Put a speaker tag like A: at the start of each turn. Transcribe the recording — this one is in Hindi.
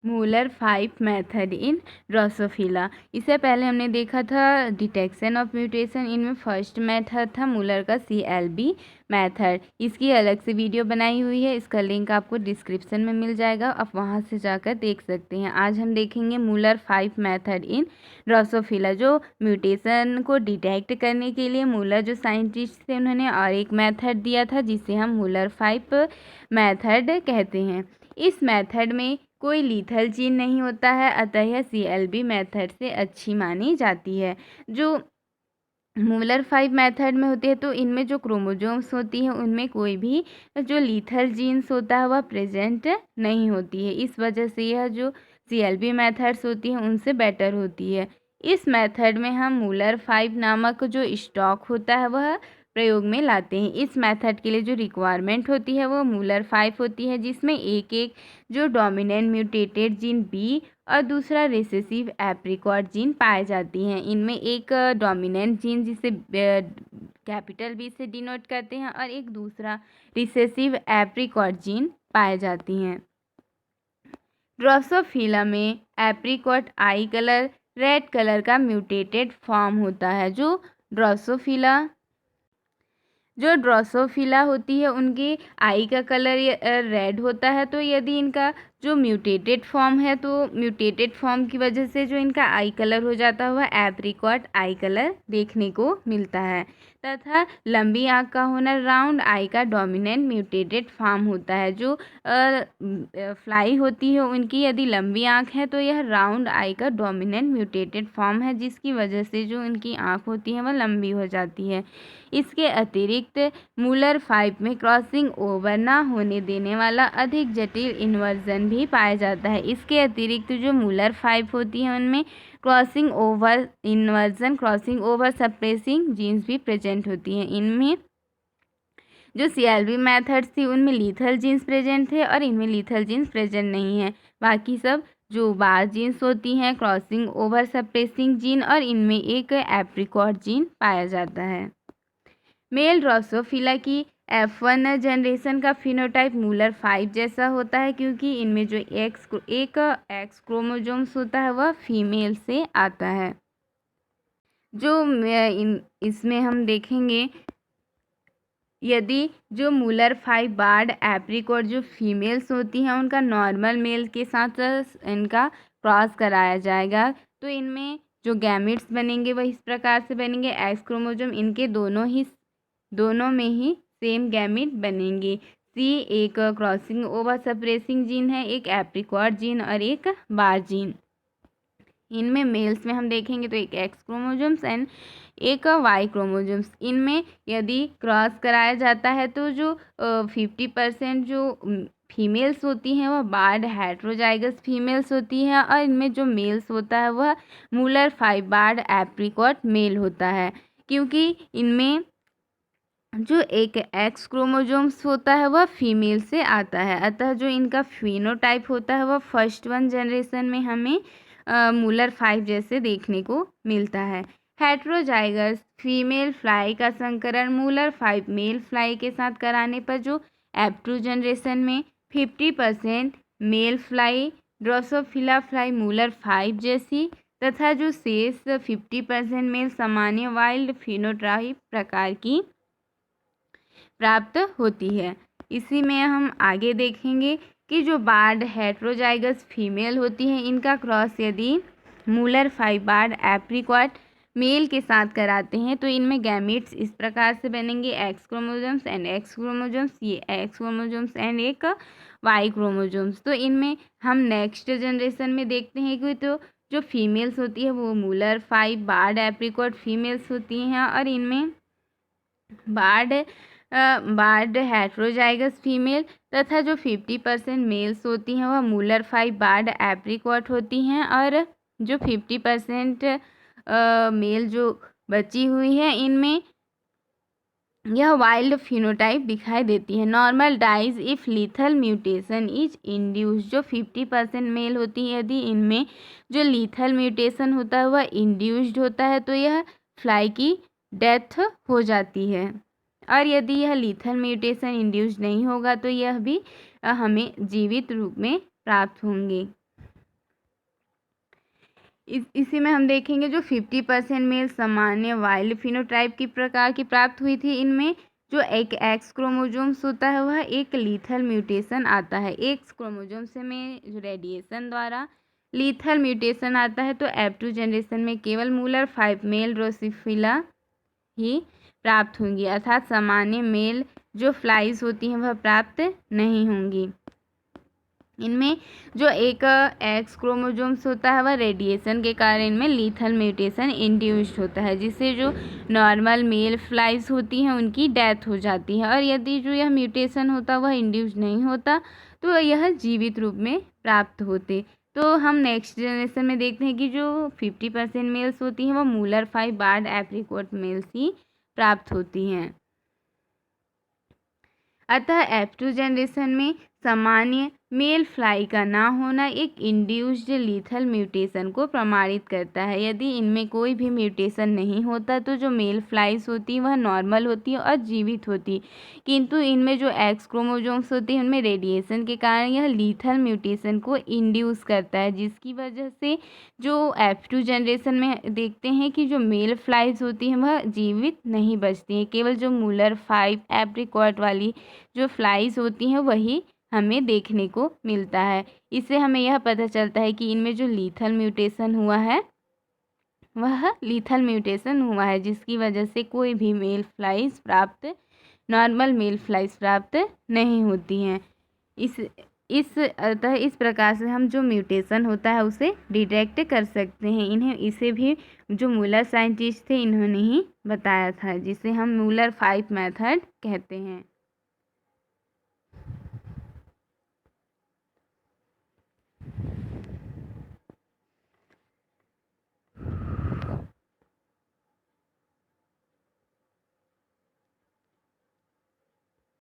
A: Müller 5 method in Drosophila. इससे पहले हमने देखा था डिटेक्शन ऑफ म्यूटेशन। इनमें फर्स्ट मेथड था मूलर का CLB मेथड। इसकी अलग से वीडियो बनाई हुई है, इसका लिंक आपको डिस्क्रिप्शन में मिल जाएगा, आप वहां से जाकर देख सकते हैं। आज हम देखेंगे मूलर 5 मेथड इन ड्रोसोफिला। जो म्यूटेशन को डिटेक्ट करने के लिए मूलर जो साइंटिस्ट थे उन्होंने और एक मेथड दिया था जिसे हम मूलर 5 मेथड कहते हैं। इस मेथड में कोई लीथल जीन नहीं होता है, अतः यह CLB मेथड से अच्छी मानी जाती है। जो मूलर 5 मेथड में होती है तो इनमें जो क्रोमोजोम्स होती हैं उनमें कोई भी जो लीथल जीन्स होता है वह प्रेजेंट नहीं होती है। इस वजह से यह जो CLB मेथड्स होती हैं उनसे बेटर होती है। इस मेथड में हम मूलर 5 नामक जो स्टॉक होता है वह प्रयोग में लाते हैं। इस मेथड के लिए जो रिक्वायरमेंट होती है वो मूलर 5 होती है, जिसमें एक एक जो डोमिनेंट म्यूटेटेड जीन B और दूसरा रिसेसिव एप्रिकॉट जीन पाए जाती हैं। इनमें एक डोमिनेंट जीन जिसे कैपिटल B से डिनोट करते हैं और एक दूसरा रिसेसिव एप्रिकॉट जीन पाए जाती हैं। ड्रोसोफिला में एप्रिकॉट आई कलर रेड कलर का म्यूटेटेड फॉर्म होता है। जो ड्रोसोफिला होती है उनकी आई का कलर रेड होता है। तो यदि इनका जो म्यूटेटेड फॉर्म है तो म्यूटेटेड फॉर्म की वजह से जो इनका आई कलर हो जाता हुआ एप्रिकॉट आई कलर देखने को मिलता है। तथा लंबी आँख का होना राउंड आई का डोमिनेंट म्यूटेटेड फॉर्म होता है। जो फ्लाई होती है उनकी यदि लंबी आँख है तो यह राउंड आई का डोमिनेंट म्यूटेटेड फॉर्म है, जिसकी वजह से जो इनकी आँख होती है वह लंबी हो जाती है। इसके अतिरिक्त मूलर 5 में क्रॉसिंग ओवर ना होने देने वाला अधिक जटिल इन्वर्जन भी पाया जाता है। इसके अतिरिक्त जो मूलर 5 होती है उनमें crossing over inversion crossing over suppressing genes भी प्रेजेंट होती हैं। इनमें जो CLB मेथड्स थी उनमें लीथल जीन्स प्रेजेंट थे और इनमें लीथल जीन्स प्रेजेंट नहीं है। बाकी सब जो बार जीन्स होती हैं क्रॉसिंग ओवर सप्रेसिंग जीन और इनमें एक एप्रिकॉट जीन पाया जाता है। मेल ड्रोसोफिला की F1 जनरेशन का फिनोटाइप मूलर 5 जैसा होता है, क्योंकि इनमें जो एक एक्स क्रोमोजोम्स होता है वह फीमेल से आता है। जो इसमें हम देखेंगे यदि जो मूलर 5 बार्ड एप्रिकॉट जो फीमेल्स होती हैं उनका नॉर्मल मेल के साथ इनका क्रॉस कराया जाएगा तो इनमें जो गैमेट्स बनेंगे वह इस प्रकार से बनेंगे। एक्स क्रोमोजोम इनके दोनों में ही सेम गैमेट बनेंगे। C एक क्रॉसिंग ओवर सप्रेसिंग जीन है, एक एप्रिकॉट जीन और एक बार जीन। इनमें मेल्स में हम देखेंगे तो एक एक्स क्रोमोजोम्स एंड एक वाई क्रोमोजोम्स। इनमें यदि क्रॉस कराया जाता है तो जो 50% जो फीमेल्स होती हैं वह बार्ड हेट्रोजाइगस फीमेल्स होती हैं और इनमें जो मेल्स होता है वह मूलर 5 बार्ड एप्रिकॉट मेल होता है, क्योंकि इनमें जो एक एक्स क्रोमोजोम्स होता है वह फीमेल से आता है। अतः जो इनका फिनोटाइप होता है वह फर्स्ट 1 जनरेशन में हमें मूलर 5 जैसे देखने को मिलता है। हेट्रोजाइगस फीमेल फ्लाई का संकरण मूलर 5 मेल फ्लाई के साथ कराने पर जो F2 जनरेशन में 50% male fly drosophila fly Muller 5 जैसी तथा जो शेष 50% मेल सामान्य वाइल्ड फिनोटाइप प्रकार की प्राप्त होती है। इसी में हम आगे देखेंगे कि जो बार्ड हेट्रोजाइगस फीमेल होती हैं इनका क्रॉस यदि मूलर 5 बार्ड एप्रिकॉट मेल के साथ कराते हैं तो इनमें गैमेट्स इस प्रकार से बनेंगे। X chromosomes and x chromosomes, ये एक्स क्रोमोजोम्स एंड एक वाई क्रोमोजोम्स। तो इनमें हम नेक्स्ट जनरेशन में देखते हैं कि तो जो फीमेल्स होती है वो मूलर 5 बार्ड एप्रिकॉट फीमेल्स होती हैं और इनमें बार्ड हेट्रोजाइगस फीमेल तथा जो 50% मेल्स होती हैं वह मूलर 5 बार्ड एप्रिकॉट होती हैं और जो 50% मेल जो बची हुई है इनमें यह वाइल्ड फिनोटाइप दिखाई देती है। Normal dies if lethal mutation is induce. जो 50% मेल होती है यदि इनमें जो लीथल म्यूटेशन होता है वह इंड्यूस्ड होता है तो यह फ्लाई की डेथ हो जाती है, और यदि यह लीथल म्यूटेशन इंड्यूस नहीं होगा तो यह भी हमें जीवित रूप में प्राप्त होंगे। इसी में हम देखेंगे जो 50% मेल सामान्य वाइल्ड फिनोटाइप की प्रकार की प्राप्त हुई थी। इनमें जो एक एक्स क्रोमोजोम्स होता है वह एक लीथल म्यूटेशन आता है। एक्स क्रोमोजोम से में जो रेडिएशन द्वारा लीथल म्यूटेशन आता है तो F2 जनरेशन में केवल मूलर 5 मेल ड्रोसोफिला ही प्राप्त होंगी, अर्थात सामान्य मेल जो फ्लाइज होती हैं वह प्राप्त नहीं होंगी। इनमें जो एक एक्स क्रोमोजोम्स होता है वह रेडिएशन के कारण इनमें लीथल म्यूटेशन इंड्यूस्ड होता है, जिससे जो नॉर्मल मेल फ्लाइज होती हैं उनकी डेथ हो जाती है। और यदि जो यह म्यूटेशन होता वह इंड्यूस नहीं होता तो यह जीवित रूप में प्राप्त होते। तो हम नेक्स्ट जनरेशन में देखते हैं कि जो 50% मेल्स होती हैं वह मूलर 5 बार्ड एप्रिकॉट मेल्स ही प्राप्त होती हैं। अतः F2 जनरेशन में सामान्य मेल फ्लाई का ना होना एक इंड्यूस्ड लीथल म्यूटेशन को प्रमाणित करता है। यदि इनमें कोई भी म्यूटेशन नहीं होता तो जो मेल फ्लाइज होती वह नॉर्मल होती और जीवित होती, किंतु इनमें जो एक्स क्रोमोजोम्स होती हैं उनमें रेडिएशन के कारण यह लीथल म्यूटेशन को इंड्यूस करता है, जिसकी वजह से जो F2 जनरेशन में देखते हैं कि जो मेल फ्लाइज होती हैं वह जीवित नहीं बचती हैं, केवल जो मूलर 5 एप्रिकॉट वाली जो फ्लाइज होती हैं वही हमें देखने को मिलता है। इससे हमें यह पता चलता है कि इनमें जो लीथल म्यूटेशन हुआ है वह लीथल म्यूटेशन हुआ है, जिसकी वजह से कोई भी मेल फ्लाइज प्राप्त नॉर्मल मेल फ्लाइज प्राप्त नहीं होती हैं। अतः इस प्रकार से हम जो म्यूटेशन होता है उसे डिटेक्ट कर सकते हैं। इसे भी जो मूलर साइंटिस्ट थे इन्होंने ही बताया था, जिसे हम मूलर 5 मेथड कहते हैं।